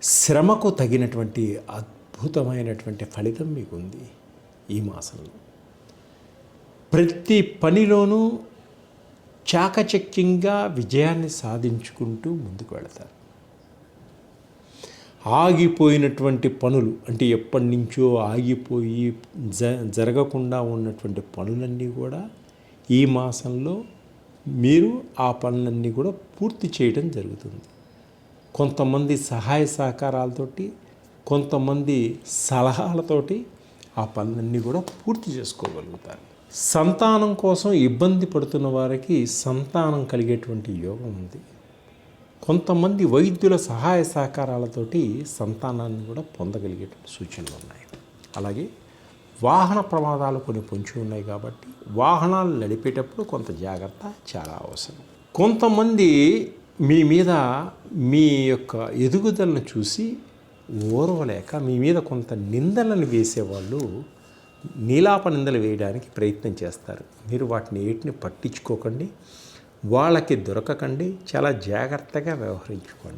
శ్రమకు తగినటువంటి అద్భుతమైనటువంటి ఫలితం మీకుంది ఈ మాసంలో. ప్రతి పనిలోనూ చాకచక్యంగా విజయాన్ని సాధించుకుంటూ ముందుకు వెళతారు. ఆగిపోయినటువంటి పనులు, అంటే ఎప్పటి నుంచో ఆగిపోయి జరగకుండా ఉన్నటువంటి పనులన్నీ కూడా ఈ మాసంలో మీరు ఆ పనులన్నీ కూడా పూర్తి చేయడం జరుగుతుంది. కొంతమంది సహాయ సహకారాలతోటి, కొంతమంది సలహాలతోటి ఆ పనులన్నీ కూడా పూర్తి చేసుకోగలుగుతారు. సంతానం కోసం ఇబ్బంది పడుతున్న వారికి సంతానం కలిగేటువంటి యోగం ఉంది. కొంతమంది వైద్యుల సహాయ సహకారాలతోటి సంతానాన్ని కూడా పొందగలిగేటువంటి సూచనలు ఉన్నాయి. అలాగే వాహన ప్రమాదాలు కొన్ని పొంచి ఉన్నాయి కాబట్టి వాహనాలు నడిపేటప్పుడు కొంత జాగ్రత్త చాలా అవసరం. కొంతమంది మీ మీద మీ యొక్క ఎదుగుదలను చూసి ఓర్వలేక మీ మీద కొంత నిందలను వేసేవాళ్ళు నీలాప నిందలు వేయడానికి ప్రయత్నం చేస్తారు. మీరు వాటిని ఏటిని పట్టించుకోకండి, వాళ్ళకి దొరకకండి, చాలా జాగ్రత్తగా వ్యవహరించుకోండి.